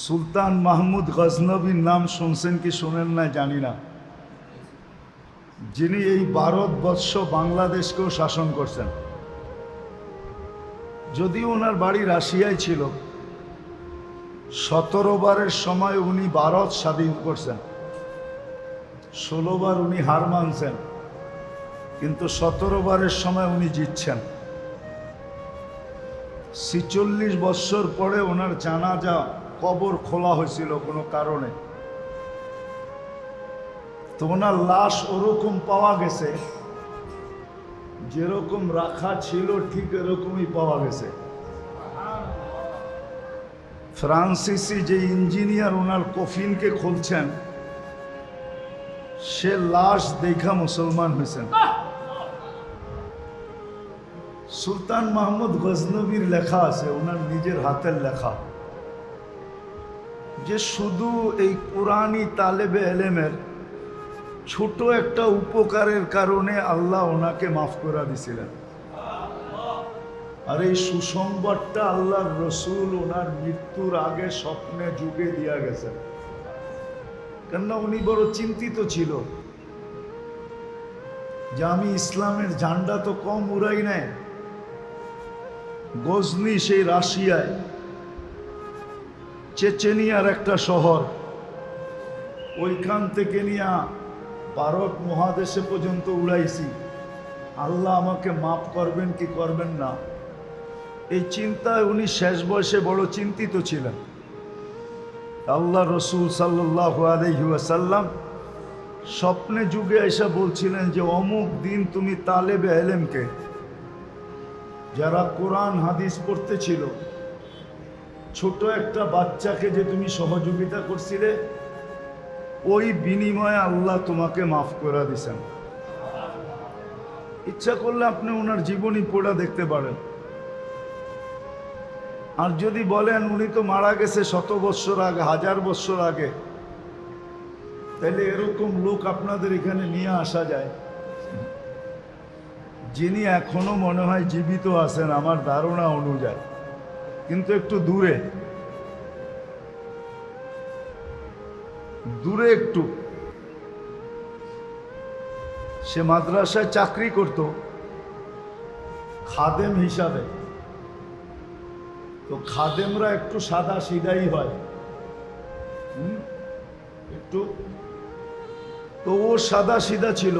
সুলতান মাহমুদ গজনবীর নাম শুনছেন কি শুনেন না জানি না, যিনি এই ভারতবর্ষ বাংলাদেশকেও শাসন করছেন। যদিও ওনার বাড়ি রাশিয়ায় ছিল, 17 বারের সময় উনি ভারত স্বাধীন করছেন, 16 বার উনি হার মানছেন, কিন্তু 17 বারের সময় উনি জিতছেন। 46 বছর পরে ওনার জানাজা কবর খোলা হয়েছিল কোনো কারণে। তো ওনার লাশ ওরকম পাওয়া গেছে, যেরকম রাখা ছিল ঠিক এরকমই পাওয়া গেছে। ফ্রান্সিসি যে ইঞ্জিনিয়ার ওনার কফিনকে খুলছেন, সে লাশ দেখা মুসলমান হয়েছেন। সুলতান মাহমুদ গজনবীর লেখা আছে, ওনার নিজের হাতের লেখা, যে শুধু এই কুরআনি তালেবে এলেমের ছোট একটা উপকারের কারণে আল্লাহ ওনাকে মাফ করে দিছিলেন। আর এই সুসংবাদটা আল্লাহর রসুল ওনার মৃত্যুর আগে স্বপ্নে যুগে দিয়া গেছেন। কেননা উনি বড় চিন্তিত ছিল যে আমি ইসলামের ঝান্ডা তো কম উড়াই নাই। গজনি সেই রাশিয়ায়, চেচেনিয়ার একটা শহর, ওইখান থেকে নিয়ে ভারত মহাদেশে পর্যন্ত উড়াইছি। আল্লাহ আমাকে মাফ করবেন কি করবেন না, এই চিন্তায় উনি শেষ বয়সে বড় চিন্তিত ছিলেন। আল্লাহ রসুল সাল্লাল্লাহু আলাইহি ওয়াসাল্লাম স্বপ্নে যুগে এসে বলছিলেন যে অমুক দিন তুমি তালেবে এলেমকে, যারা কোরআন হাদিস পড়তেছিল, ছোট একটা বাচ্চাকে যে তুমি সহযোগিতা করছিলে, ওই বিনিময়ে আল্লাহ তোমাকে মাফ করে দিছেন। ইচ্ছা করলে আপনি ওনার জীবনী পড়া দেখতে পারেন। আর যদি বলেন উনি তো মারা গেছে 100 বছর আগে, 1000 বছর আগে, তাহলে এরকম লোক আপনাদের এখানে নিয়ে আসা যায়, যিনি এখনো মনে হয় জীবিত আছেন আমার ধারণা অনুযায়ী, কিন্তু একটু দূরে দূরে একটু। সে মাদ্রাসায় চাকরি করত খাদেম হিসাবে। তো খাদেমরা একটু সাদা সিধাই হয় একটু, তো ও সাদা সিধা ছিল,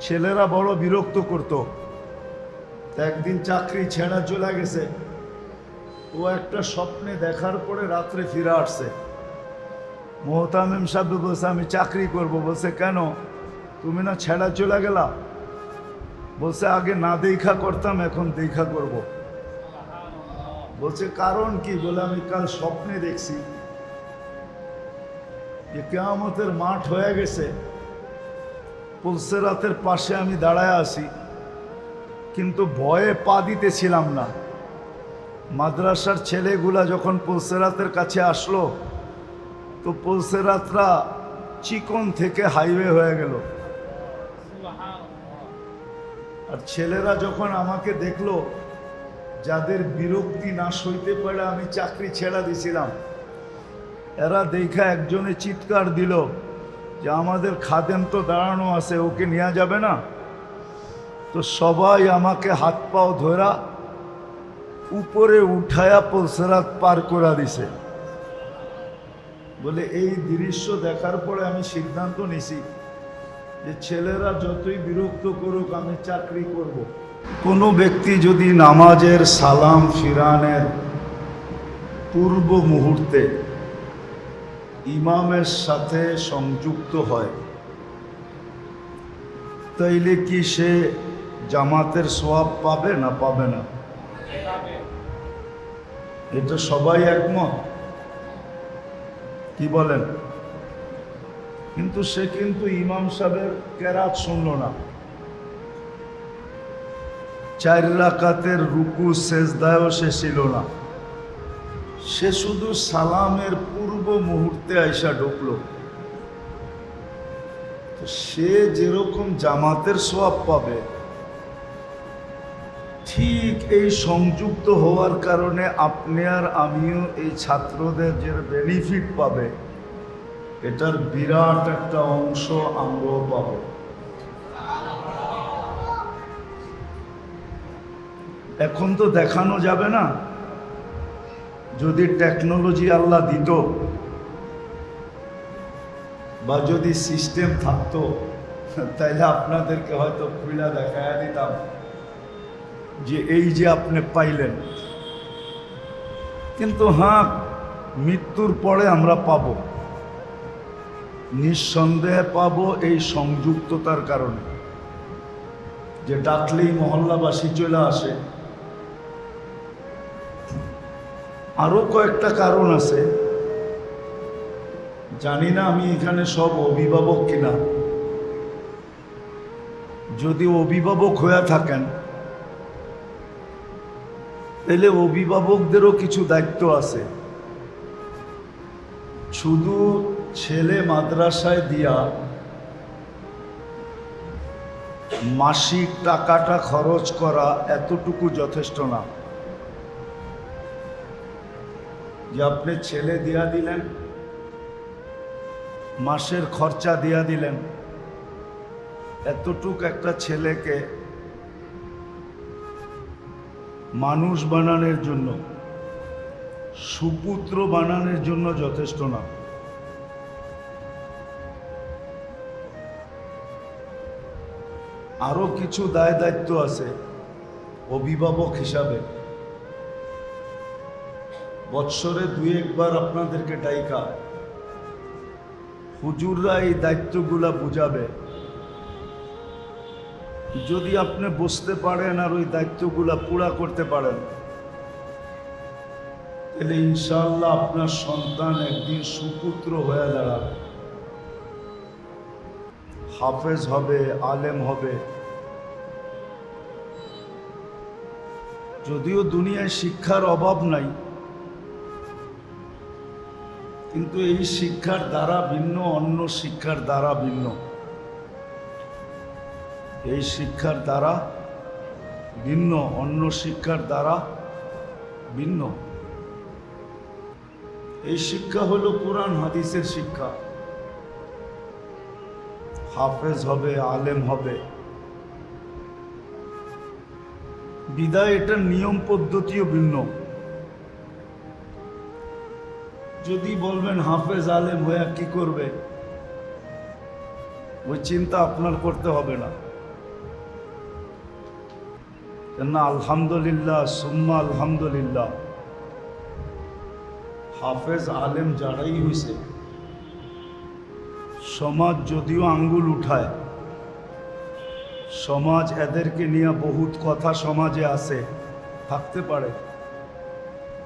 ছেলেরা বড় বিরক্ত করত। একদিন চাকরি ছেড়া চলে গেছে, ও একটা স্বপ্নে দেখার পরে রাত্রে ফিরে আসছে। মোহতামিম সাহেব বলছে আমি চাকরি করব। বলছে কেন, তুমি না ছেড়া চলে গেলা? বলছে আগে না দেখা করতাম, এখন দেখা করব। বলছে কারণ কি? বলে আমি কাল স্বপ্নে দেখছি যে কিয়ামতের মাঠ হয়ে গেছে, পুলসেরাতের পাশে আমি দাঁড়ায় আছি, কিন্তু ভয়ে পা দিতেছিলাম না। মাদ্রাসার ছেলেগুলা যখন পুলসেরাতের কাছে আসলো, তো পুলসেরাতরা চিকন থেকে হাইওয়ে হয়ে গেল। আর ছেলেরা যখন আমাকে দেখলো, যাদের বিরক্তি না সইতে পারে আমি চাকরি ছেড়া দিছিলাম, এরা দেখা একজনে চিৎকার দিল যে আমাদের খাদেম তো দাঁড়ানো আছে, ওকে নেওয়া যাবে না? তো সবাই আমাকে হাত পাও ধরা উপরে উঠায়া পুলসেরাত পার করে দিছে। বলে এই দৃশ্য দেখার পরে আমি সিদ্ধান্ত নিছি যে ছেলেরা যতই বিরক্ত করুক আমি চাকরি করব। কোনো ব্যক্তি যদি নামাজের সালাম ফিরানের পূর্ব মুহূর্তে ইমামের সাথে সংযুক্ত হয়, তাইলে কি সে জামাতের সওয়াব পাবে না পাবে না? এটা সবাই একমত, কি বলেন? কিন্তু সে কিন্তু ইমাম সাহেবের কেরাত শুনল না, 4 রাকাতের রুকু সেজদায়ও সে ছিল না, সে শুধু সালামের পূর্ব মুহূর্তে আইসা ঢুকলো। সে যেরকম জামাতের সওয়াব পাবে, ঠিক এই সংযুক্ত হওয়ার কারণে আপনি আর আমিও এই ছাত্রদের যে বেনিফিট পাবে, এটার বিরাট একটা অংশ আমরাও পাব। এখন তো দেখানো যাবে না, যদি টেকনোলজি আল্লাহ দিত বা যদি সিস্টেম থাকতো, তাইলে আপনাদেরকে হয়তো খুলে দেখায়া দিতাম যে এই যে আপনি পাইলেন। কিন্তু হ্যাঁ, মৃত্যুর পরে আমরা পাব, নিঃসন্দেহে পাব এই সংযুক্ততার কারণে, যে ডাকলেই মহল্লাবাসী চলে আসে। আরো কয়েকটা কারণ আছে, জানি না আমি এখানে সব অভিভাবক কিনা। যদি অভিভাবক হয়ে থাকেন, তাহলে অভিভাবকদেরও কিছু দায়িত্ব আছে। শুধু ছেলে মাদ্রাসায় দিয়া মাসিক টাকাটা খরচ করা এতটুকু যথেষ্ট না, যে আপনি ছেলে দিয়া দিলেন, মাসের খরচা দিয়া দিলেন। এতটুক একটা ছেলেকে মানুষ বানানোর জন্য, সুপুত্র বানানোর জন্য যথেষ্ট না। আরো কিছু দায় দায়িত্ব আছে অভিভাবক হিসাবে। বৎসরে 2-1 বার আপনাদেরকে ডাইকা হুজুররা এই দায়িত্বগুলা বুঝাবে। যদি আপনি বুঝতে পারেন আর ওই দায়িত্বগুলা পুরা করতে পারেন, তাহলে ইনশাআল্লাহ আপনার সন্তান একদিন সুপুত্র হয়ে দাঁড়াবে, হাফেজ হবে, আলেম হবে। যদিও দুনিয়ায় শিক্ষার অভাব নাই, কিন্তু এই শিক্ষার দ্বারা ভিন্ন, অন্য শিক্ষার দ্বারা ভিন্ন। এই শিক্ষার দ্বারা ভিন্ন, অন্য শিক্ষার দ্বারা ভিন্ন। এই শিক্ষা হলো কোরআন হাদিসের শিক্ষা। হাফেজ হবে, আলেম হবে, বিদায় এটার নিয়ম পদ্ধতিও ভিন্ন। যদি বলবেন হাফেজ আলেম হয়ে কি করবে, ওই চিন্তা আপনার করতে হবে না। কেননা আলহামদুলিল্লাহ সুম্মা আলহামদুলিল্লাহ, হাফেজ আলেম যারাই হয়েছে, সমাজ যদিও আঙ্গুল উঠায়, সমাজ এদেরকে নিয়ে বহুত কথা সমাজে আছে, থাকতে পারে,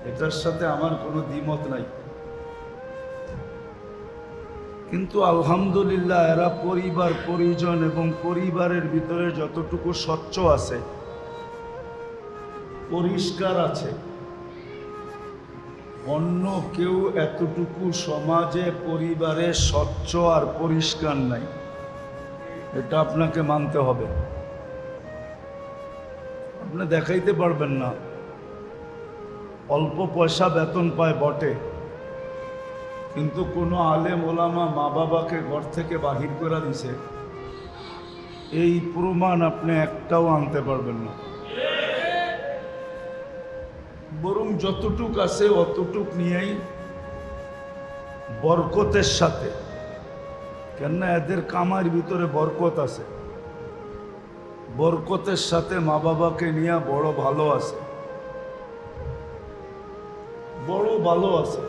এটার সাথে আমার কোনো দ্বিমত নাই। কিন্তু আলহামদুলিল্লাহ এরা পরিবার, পরিজন এবং পরিবারের ভিতরে যতটুকু স্বচ্ছ আছে, পরিষ্কার আছে, অন্য কেউ এতটুকু সমাজে, পরিবারে স্বচ্ছ আর পরিষ্কার নাই। এটা আপনাকে মানতে হবে। আপনি দেখাইতে পারবেন না, অল্প পয়সা বেতন পায় বটে, কিন্তু কোনো আলেম ওলামা মা বাবাকে ঘর থেকে বাহির করে দিছে, এই প্রমাণ আপনি একটাও আনতে পারবেন না। বরং যতটুক আছে অতটুক নিয়েই বরকতের সাথে, কেননা এদের কামার ভিতরে বরকত আছে, বরকতের সাথে মা বাবাকে নিয়ে বড় ভালো আছে, বড় ভালো আছে।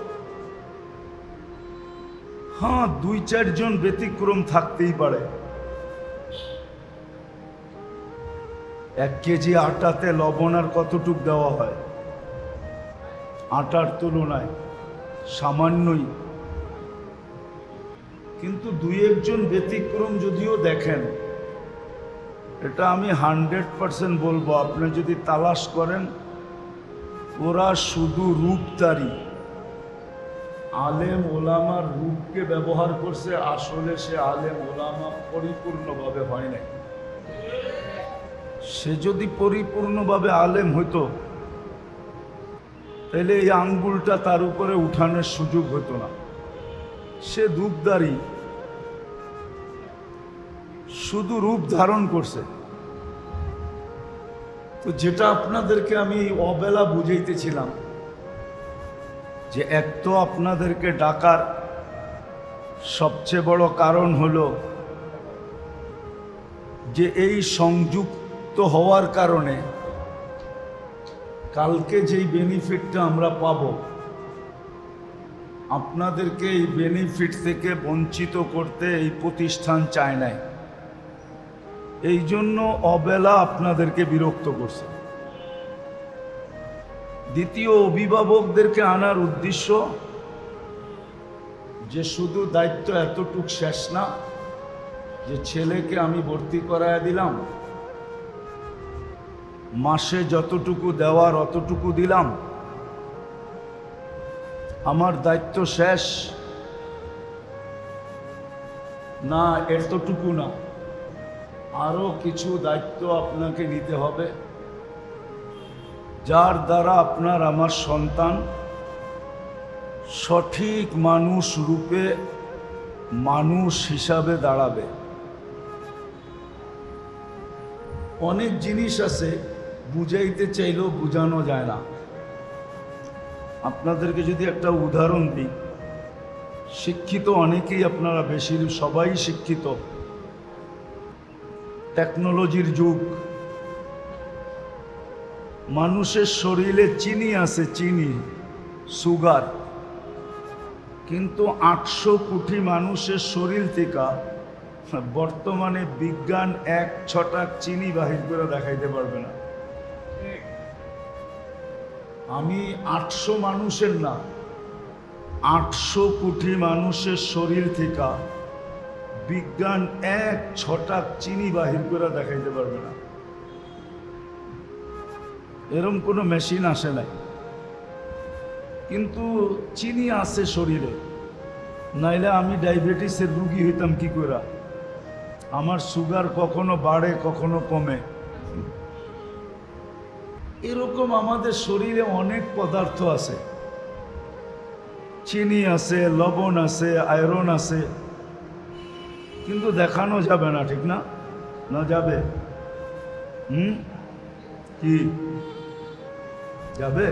হ্যাঁ, 2-4 জন ব্যতিক্রম থাকতেই পারে। 1 কেজি আটাতে লবণ আর কতটুক দেওয়া হয়, আটার তুলনায় সামান্যই। কিন্তু 2-1 জন ব্যতিক্রম যদিও দেখেন, এটা আমি 100% বলবো, আপনি যদি তালাশ করেন, ওরা শুধু রূপতারি, আলেম ওলামার রূপকে ব্যবহার করছে, আসলে সে আলেম ওলামা পরিপূর্ণভাবে হয় নাই। সে যদি পরিপূর্ণভাবে আলেম হইতো তাহলে এই আঙ্গুলটা তার উপরে উঠানোর সুযোগ হতো না। সে রূপধারী, শুধু রূপ ধারণ করছে। তো যেটা আপনাদেরকে আমি অবেলা বুঝাইতেছিলাম যে এক তো আপনাদেরকে ডাকার সবচেয়ে বড় কারণ হলো যে এই সংযুক্ত হওয়ার কারণে কালকে যেই বেনিফিটটা আমরা পাব, আপনাদেরকে এই বেনিফিট থেকে বঞ্চিত করতে এই প্রতিষ্ঠান চায় নাই। এই জন্য অবেলা আপনাদেরকে বিরক্ত করছে। দ্বিতীয়, অভিভাবকদেরকে আনার উদ্দেশ্য যে শুধু দায়িত্ব এতটুক শেষ না যে ছেলেকে আমি ভর্তি করায় দিলাম, মাসে যতটুকু দেওয়ার অতটুকু দিলাম, আমার দায়িত্ব শেষ না, এতটুকু না, আরো কিছু দায়িত্ব আপনাকে নিতে হবে, যার দ্বারা আপনার আমার সন্তান সঠিক মানুষ রূপে মানুষ হিসাবে দাঁড়াবে। অনেক জিনিস আছে বুঝাইতে চাইলেও বোঝানো যায় না। আপনাদেরকে যদি একটা উদাহরণ দিই, শিক্ষিত অনেকেই আপনারা, বেশি সবাই শিক্ষিত, টেকনোলজির যুগ, মানুষের শরীরে চিনি আছে, চিনি, সুগার, কিন্তু 800 কোটি মানুষের শরীর থেকে বর্তমানে বিজ্ঞান 1 ছটাক চিনি বাহির করে দেখাইতে পারবে না। আমি 800 মানুষের না, 800 কোটি মানুষের শরীর থেকে বিজ্ঞান 1 ছটাক চিনি বাহির করে দেখাইতে পারবে না। এরকম কোনো মেশিন আসে নাই, কিন্তু চিনি আছে শরীরে। নাইলে আমি ডায়াবেটিসের রুগী হইতাম কি করে? আমার সুগার কখনো বাড়ে কখনো কমে। এরকম আমাদের শরীরে অনেক পদার্থ আছে, চিনি আছে, লবণ আছে, আয়রন আছে, কিন্তু দেখানো যাবে না, ঠিক না? না যাবে? কি যাবে?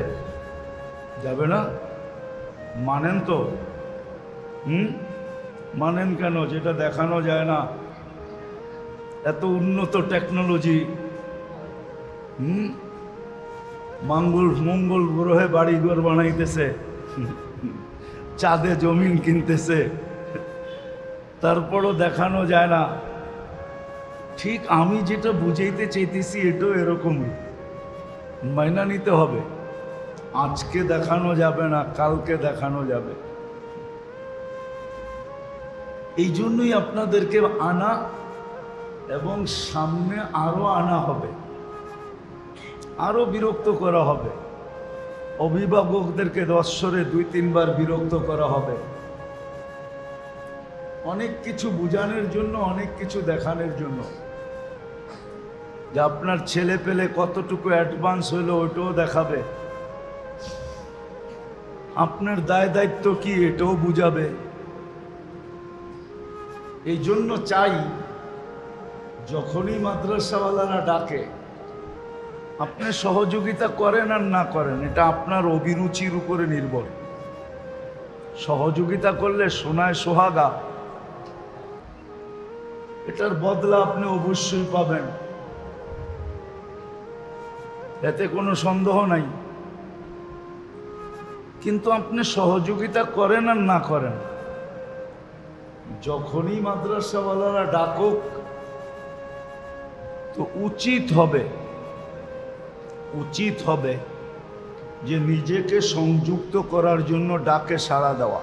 যাবে না? মানেন তো? মানেন কেন? যেটা দেখানো যায় না। এত উন্নত টেকনোলজি, মঙ্গল গ্রহে বাড়িঘর বানাইতেছে, চাঁদে জমিন কিনতেছে, তারপরও দেখানো যায় না। ঠিক আমি যেটা বুঝাইতে চাইতেছি এটাও এরকমই, মাইনা নিতে হবে। আজকে দেখানো যাবে না, কালকে দেখানো যাবে। এই জন্যই আপনাদেরকে আনা, এবং সামনে আরো আনা হবে, আরো বিরক্ত করা হবে। অভিভাবকদেরকে বৎসরে 2-3 বার বিরক্ত করা হবে, অনেক কিছু বুঝানোর জন্য, অনেক কিছু দেখানোর জন্য, যে আপনার ছেলে পেলে কতটুকু অ্যাডভান্স হইলো ওইটাও দেখাবে, আপনার দায় দায়িত্ব কি এটাও বুঝাবে। এই জন্য চাই যখনই মাদ্রাসাওয়ালারা ডাকে, আপনি সহযোগিতা করেন আর না করেন, এটা আপনার অভিরুচির উপরে নির্ভর। সহযোগিতা করলে সোনায় সোহাগা, এটার বদলা আপনি অবশ্যই পাবেন, এতে কোনো সন্দেহ নাই। কিন্তু আপনি সহযোগিতা করেন আর না করেন, যখনই মাদ্রাসাওয়ালারা ডাকুক, তো উচিত হবে যে নিজেকে সংযুক্ত করার জন্য ডাকে সাড়া দেওয়া।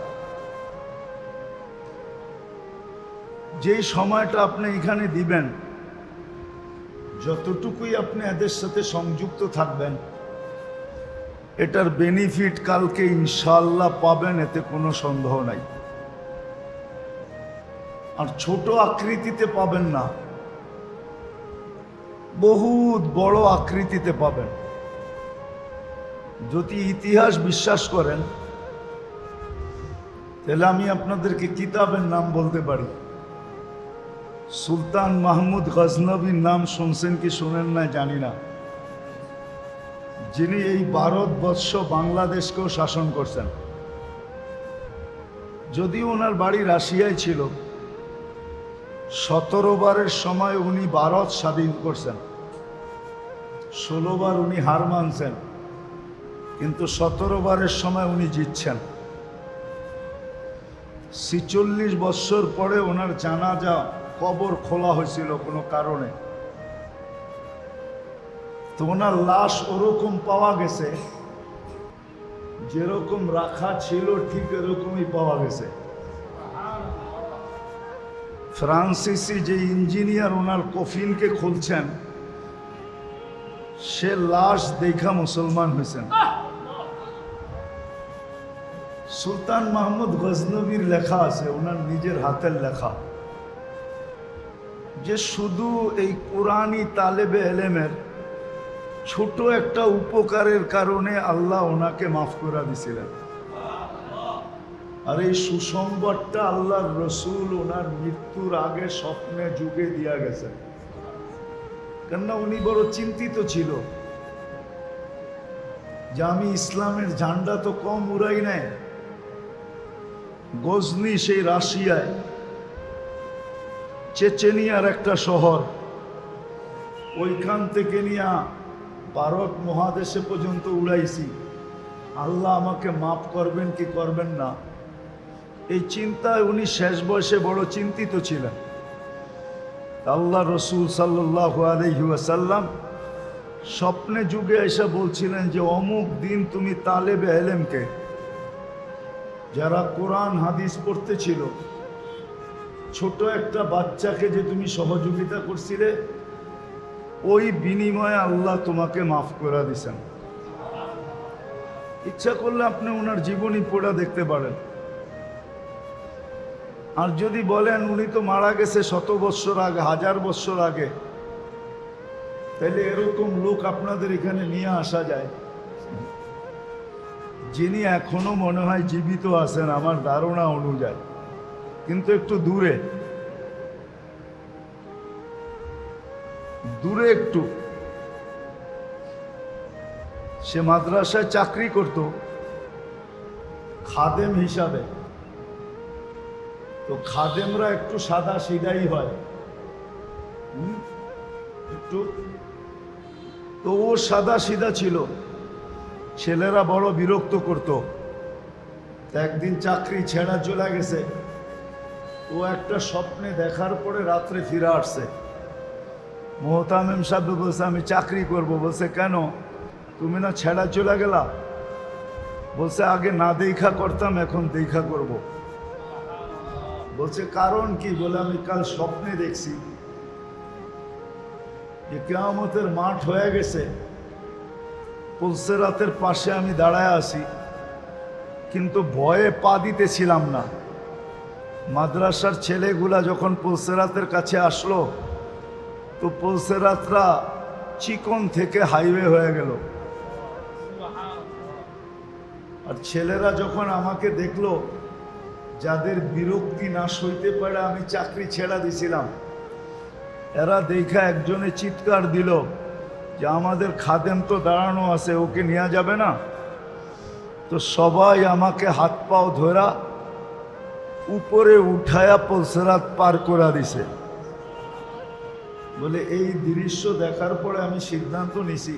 যেই সময়টা আপনি এখানে দিবেন, যতটুকুই আপনি এদের সাথে সংযুক্ত থাকবেন, এটার বেনিফিট কালকে ইনশাআল্লাহ পাবেন, এতে কোনো সন্দেহ নাই। আর ছোট আকৃতিতে পাবেন না। বহুত বড় আকৃতিতে পাবেন। যদি ইতিহাস বিশ্বাস করেন তাহলে আমি আপনাদেরকে কিতাবের নাম বলতে পারি। সুলতান মাহমুদ গজনবীর নাম শুনছেন কি শুনেন না জানি না, যিনি এই ভারতবর্ষ বাংলাদেশকেও শাসন করছেন। যদিও ওনার বাড়ি রাশিয়ায় ছিল, 17 বারের সময় উনি ভারত স্বাধীন করছেন। 16 বার উনি হার মানছেন, কিন্তু 17 বারের সময় উনি জিতছেন। 46 বছর পরে ওনার জানাজা কবর খোলা হয়েছিল কোনো কারণে। তো ওনার লাশ ওরকম পাওয়া গেছে, যেরকম রাখা ছিল ঠিক এরকমই পাওয়া গেছে। ফ্রান্সিসি যে ইঞ্জিনিয়ার ওনার কফিনকে খুলছেন, সে লাশ দেখা মুসলমান হয়েছেন। সুলতান মাহমুদ গজনবীর লেখা আছে, ওনার নিজের হাতের লেখা, যে শুধু এই কোরআনী তালেবে এলেমের ছোট একটা উপকারের কারণে আল্লাহ ওনাকে মাফ করে দিছিলেন। আর এই সুসংবাদটা আল্লাহর রসুল ওনার মৃত্যুর আগে স্বপ্নে যুগে দিয়া গেছেন। কেননা উনি বড় চিন্তিত ছিল যে আমি ইসলামের ঝান্ডা তো কম উড়াই নাই। গজনি সেই রাশিয়ায়, চেচেনিয়ার একটা শহর, ওইখান থেকে নিয়ে ভারত মহাদেশে পর্যন্ত উড়াইছি। আল্লাহ আমাকে মাফ করবেন কি করবেন না, এই চিন্তায় উনি শেষ বয়সে বড় চিন্তিত ছিলেন। আল্লাহ রসুল সাল্লাল্লাহু আলাইহি ওয়াসাল্লাম স্বপ্নে যুগে এসে বলছিলেন যে অমুক দিন তুমি তালেবে এলেমকে, যারা কোরআন হাদিস পড়তেছিল, ছোট একটা বাচ্চাকে যে তুমি সহযোগিতা করছিলে, ওই বিনিময়ে আল্লাহ তোমাকে মাফ করে দিছেন। ইচ্ছা করলে আপনি ওনার জীবনী পড়া দেখতে পারেন। আর যদি বলেন উনি তো মারা গেছে 100 বছর আগে, 1000 বছর আগে, তাহলে এরকম লোক আপনাদের এখানে নিয়ে আসা যায়, যিনি এখনো মনে হয় জীবিত আছেন আমার ধারণা অনুযায়ী, কিন্তু একটু দূরে দূরে একটু। সে মাদ্রাসায় চাকরি করত খাদেম হিসাবে। তো খাদেমরা একটু সাদা সিধাই হয় একটু, তো ও সাদা সিধা ছিল, ছেলেরা বড় বিরক্ত করত। একদিন চাকরি ছেড়া চলে গেছে, ও একটা স্বপ্নে দেখার পরে রাত্রে ফিরে আসছে। মোহতামিম সাহেব বলছে আমি চাকরি করব। বলছে কেন, তুমি না ছেড়া চলে গেলা? বলছে আগে না দেখা করতাম, এখন দেখা করব। বলছে কারণ কি? বলে আমি কাল স্বপ্নে দেখছি যে কিয়ামতের মাঠ হয়ে গেছে, পুলসেরাতের পাশে আমি দাঁড়ায় আছি, কিন্তু ভয়ে পা দিতেছিলাম না। মাদ্রাসার ছেলেগুলা যখন পুলসেরাতের কাছে আসলো, তো পুলসেরাতরা চিকন থেকে হাইওয়ে হয়ে গেল। আর ছেলেরা যখন আমাকে দেখলো, যাদের বিরক্তি না সইতে পারে আমি চাকরি ছেড়া দিছিলাম, এরা দেখা একজনে চিৎকার দিল যে আমাদের খাদেম তো দাঁড়ানো আছে, ওকে নেওয়া যাবে না? তো সবাই আমাকে হাত পাও ধরা উপরে উঠায়া পুলসেরাত পার করে দিছে। বলে এই দৃশ্য দেখার পরে আমি সিদ্ধান্ত নিছি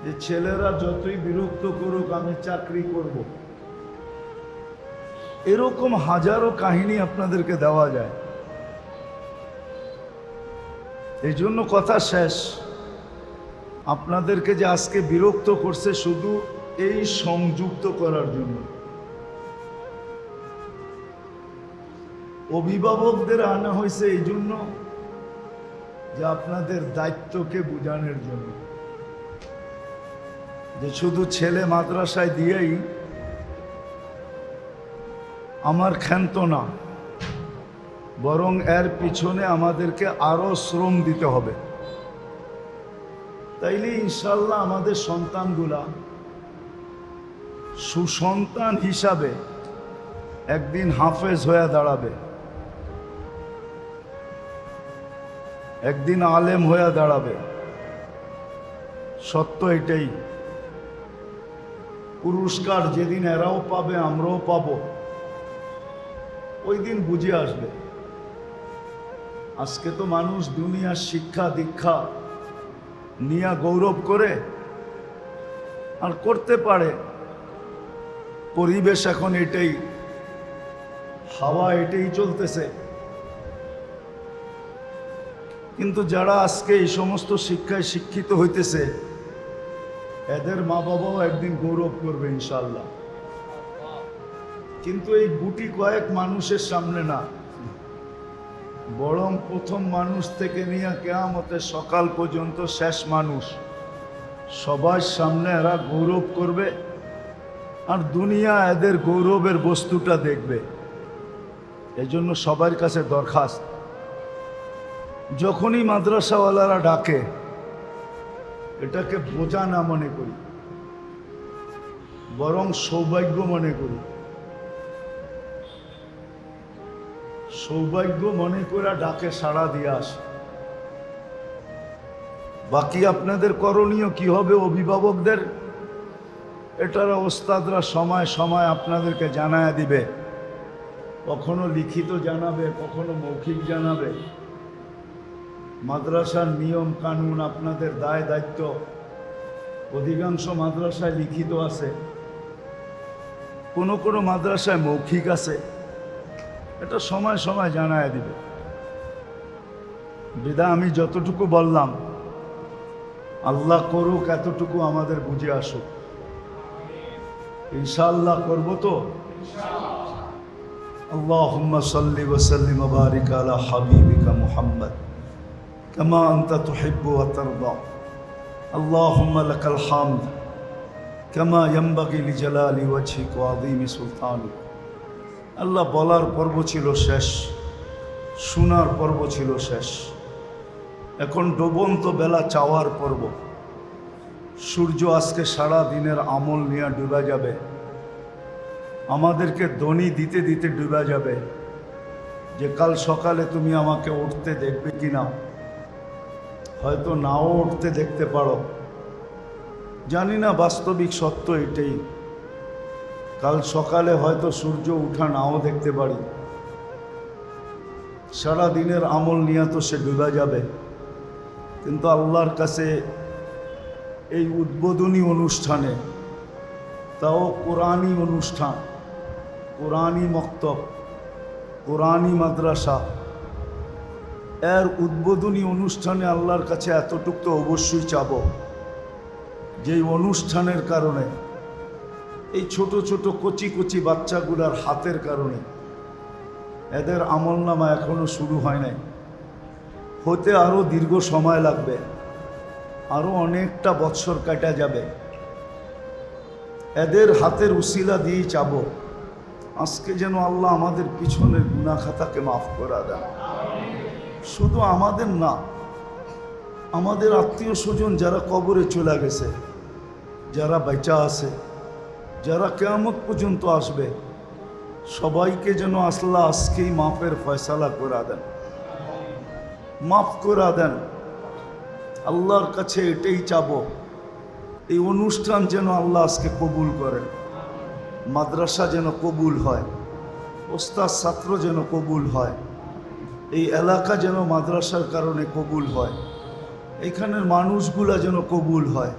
যে ছেলেরা যতই বিরক্ত করুক আমি চাকরি করব। এরকম হাজারো কাহিনী আপনাদেরকে দেওয়া যায়। এই জন্য কথা শেষ, আপনাদেরকে যে আজকে বিরক্ত করছে শুধু এই সংযুক্ত করার জন্য। অভিভাবকদের আনা হয়েছে এই জন্য যে আপনাদের দায়িত্বকে বোঝানোর জন্য, যে শুধু ছেলে মাদ্রাসায় দিয়েই আমার ক্ষান্ত না, বরং এর পিছনে আমাদেরকে আরো শ্রম দিতে হবে। তাইলে ইনশাল্লাহ আমাদের সন্তানগুলা সুসন্তান হিসাবে একদিন হাফেজ হয়ে দাঁড়াবে, একদিন আলেম হয়ে দাঁড়াবে। সত্য এটাই। পুরস্কার যেদিন এরাও পাবে আমরাও পাবো, ওই দিন বুঝে আসবে। আজকে তো মানুষ দুনিয়ার শিক্ষা দীক্ষা নিয়ে গৌরব করে, আর করতে পারে। পরিবেশ এখন এটাই, হাওয়া এটাই চলতেছে। কিন্তু যারা আজকে এই সমস্ত শিক্ষায় শিক্ষিত হইতেছে, এদের মা বাবাও একদিন গৌরব করবে ইনশাল্লাহ। কিন্তু এই গুটি কয়েক মানুষের সামনে না, বরং প্রথম মানুষ থেকে নিয়ে কিয়ামতের সকাল পর্যন্ত শেষ মানুষ, সবার সামনে এরা গৌরব করবে। আর দুনিয়া এদের গৌরবের বস্তুটা দেখবে। এজন্য সবার কাছে দরখাস্ত, যখনই মাদ্রাসাওয়ালারা ডাকে, এটাকে বোঝা না মনে করি, বরং সৌভাগ্য মনে করি। সৌভাগ্য মনে করে ডাকে সাড়া দিয়ে আসে। বাকি আপনাদের করণীয় কি হবে অভিভাবকদের, এটারা ওস্তাদরা সময় সময় আপনাদেরকে জানায় দিবে। কখনো লিখিত জানাবে, কখনো মৌখিক জানাবে। মাদ্রাসার নিয়ম কানুন, আপনাদের দায় দায়িত্ব, অধিকাংশ মাদ্রাসায় লিখিত আছে, কোনো কোনো মাদ্রাসায় মৌখিক আছে। এটা সময় সময় জানায় দিবে। বিদায় আমি যতটুকু বললাম, আল্লাহ করুক এতটুকু আমাদের বুঝে আসুক। ইনশাআল্লাহ করবো তো। আল্লাহুম্মা সাল্লি ওয়া সাল্লিম ওয়া বারিক আলা হাবিবিকা মুহাম্মদ কামা আনতা তুহিব্বু ওয়া তারদা। আল্লাহুম্মা লাকাল হামদ কামা ইয়ানবাগি লিজালালি ওয়াজহিকা ওয়া আযীমি সুলতানিক। আল্লাহ, বলার পর্ব ছিল শেষ, শোনার পর্ব ছিল শেষ। এখন ডুবন্ত বেলা চাওয়ার পর্ব। সূর্য আজকে সারা দিনের আমল নিয়ে ডুবে যাবে, আমাদেরকে ধ্বনি দিতে দিতে ডুবে যাবে যে কাল সকালে তুমি আমাকে উঠতে দেখবে কিনা। হয়তো নাও উঠতে দেখতে পারো, জানি না। বাস্তবিক সত্য এটাই, কাল সকালে হয়তো সূর্য উঠা নাও দেখতে পারি। সারা দিনের আমল নিয়ে তো সে ডুবে যাবে। কিন্তু আল্লাহর কাছে এই উদ্বোধনী অনুষ্ঠানে, তাও কোরআনী অনুষ্ঠান, কোরআনী মক্তব, কোরআনী মাদ্রাসা, এর উদ্বোধনী অনুষ্ঠানে আল্লাহর কাছে এতটুকু তো অবশ্যই চাব, যেই অনুষ্ঠানের কারণে, এই ছোট ছোট কচি কচি বাচ্চাগুলার হাতের কারণে এদের আমলনামা এখনো শুরু হয় নাই। হতে আরও দীর্ঘ সময় লাগবে, আরও অনেকটা বৎসর কাটা যাবে। এদের হাতের উসিলা দিয়েই চাব আজকে যেন আল্লাহ আমাদের পিছনের গুনাহ খাতাকে মাফ করে দেন। শুধু আমাদের না, আমাদের আত্মীয় স্বজন যারা কবরে চলে গেছে, যারা বেঁচে আছে, যারা কিয়ামত পর্যন্ত আসবে, সবাইকে যেন আল্লাহ আজকেই মাফের ফয়সালা করে দেন, মাফ করে দেন। আল্লাহর কাছে এটাই চাবো, এই অনুষ্ঠান যেন আল্লাহ আজকে কবুল করেন, মাদ্রাসা যেন কবুল হয়, ওস্তাদ ছাত্র যেন কবুল হয়, এই এলাকা যেন মাদ্রাসার কারণে কবুল হয়, এখানের মানুষগুলা যেন কবুল হয়,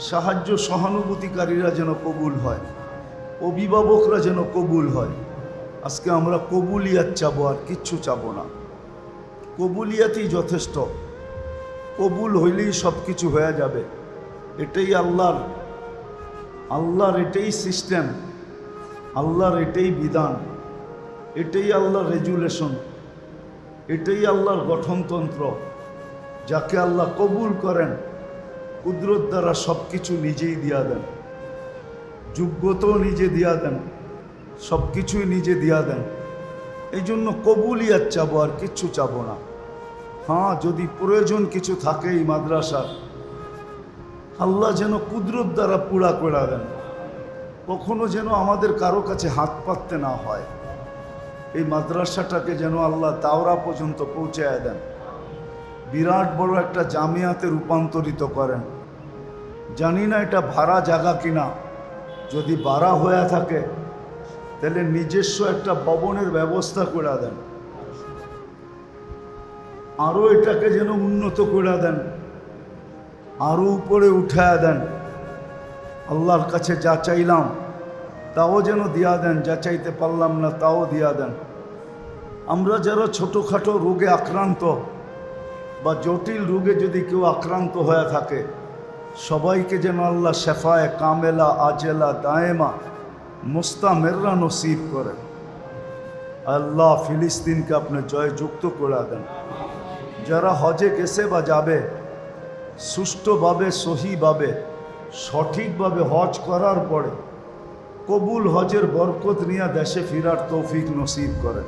সাহায্য সহানুভূতিকারীরা যেন কবুল হয়, অভিভাবকরা যেন কবুল হয়। আজকে আমরা কবুলিয়াত চাবো, আর কিচ্ছু চাবো না। কবুলিয়াতই যথেষ্ট, কবুল হইলেই সব কিছু হয়ে যাবে। এটাই আল্লাহর এটাই সিস্টেম, আল্লাহর এটাই বিধান, এটাই আল্লাহর রেজুলেশন, এটাই আল্লাহর গঠনতন্ত্র। যাকে আল্লাহ কবুল করেন, কুদরত দ্বারা সব কিছু নিজেই দিয়া দেন, যোগ্যতাও নিজে দিয়া দেন, সব কিছুই নিজে দিয়া দেন। এই জন্য কবুলিয়াত চাবো, আর কিচ্ছু চাবো না। হ্যাঁ, যদি প্রয়োজন কিছু থাকে এই মাদ্রাসার, আল্লাহ যেন কুদরত দ্বারা পুরা করে দেন, কখনো যেন আমাদের কারো কাছে হাত পাততে না হয়। এই মাদ্রাসাটাকে যেন আল্লাহ দাওরা পর্যন্ত পৌঁছায় দেন, বিরাট বড় একটা জামিয়াতে রূপান্তরিত করেন। জানি না এটা ভাড়া জায়গা কিনা, যদি ভাড়া হয়ে থাকে তাহলে নিজস্ব একটা ভবনের ব্যবস্থা করে দেন, আরও এটাকে যেন উন্নত করে দেন, আরও উপরে উঠায় দেন। আল্লাহর কাছে যা চাইলাম তাও যেন দিয়া দেন, যা চাইতে পারলাম না তাও দিয়া দেন। আমরা যারা ছোটোখাটো রোগে আক্রান্ত বা জটিল রোগে যদি কেউ আক্রান্ত হয়ে থাকে, সবাইকে যেন আল্লাহ শেফায়ে কামেলা আজেলা দায়েমা মুস্তামেররা নসিব করেন। আল্লাহ ফিলিস্তিনকে আপনি জয়যুক্ত করে দেন। যারা হজে গেছে বা যাবে, সুষ্ঠুভাবে সহিভাবে সঠিকভাবে হজ করার পরে কবুল হজের বরকত নিয়ে দেশে ফিরার তৌফিক নসিব করেন।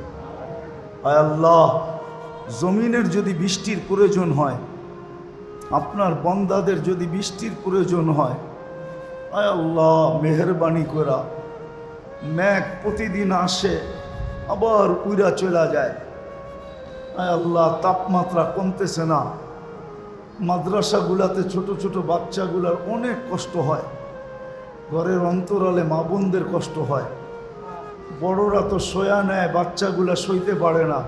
আয় আল্লাহ, জমিনের যদি বৃষ্টির প্রয়োজন হয়, আপনার বন্দাদের যদি বৃষ্টির প্রয়োজন হয়, আয় আল্লাহ মেহেরবানি করা, মেঘ প্রতিদিন আসে আবার উইরা চলে যায়। আয় আল্লাহ, তাপমাত্রা কমতেছে না, মাদ্রাসাগুলাতে ছোট ছোট বাচ্চাগুলার অনেক কষ্ট হয়, ঘরের অন্তরালে মা বোনদের কষ্ট হয়, বড়রা তো শোয়া নেয়, বাচ্চাগুলা সইতে পারে না।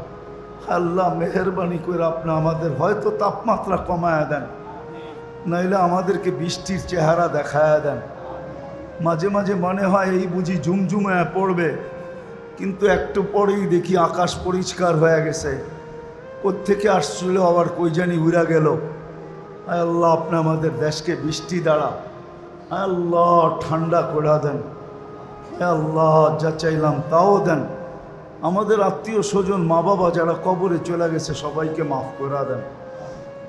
আল্লাহ মেহেরবানি করে আপনি আমাদের হয়তো তাপমাত্রা কমায়া দেন, নইলে আমাদেরকে বৃষ্টির চেহারা দেখায়া দেন। মাঝে মাঝে মনে হয় এই বুঝি ঝুমঝুমায় পড়বে, কিন্তু একটু পরেই দেখি আকাশ পরিষ্কার হয়ে গেছে, কোত্থেকে আসছিল আবার কই জানি উড়া গেল। আল্লাহ আপনি আমাদের দেশকে বৃষ্টি দ্বারা আল্লাহ ঠান্ডা করে দেন। আল্লাহ যা চাইলাম তাও দেন। আমাদের আত্মীয় স্বজন মা বাবা যারা কবরে চলে গেছে সবাইকে মাফ করে দেন।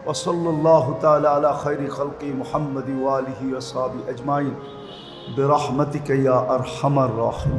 ওয়াসাল্লাল্লাহু তাআলা আলা খায়রি খালকি মুহাম্মাদি ওয়া আলিহি ওয়া সাহবিহি আজমাইন বিরহমাতিকা ইয়া আরহামার রাহিমিন।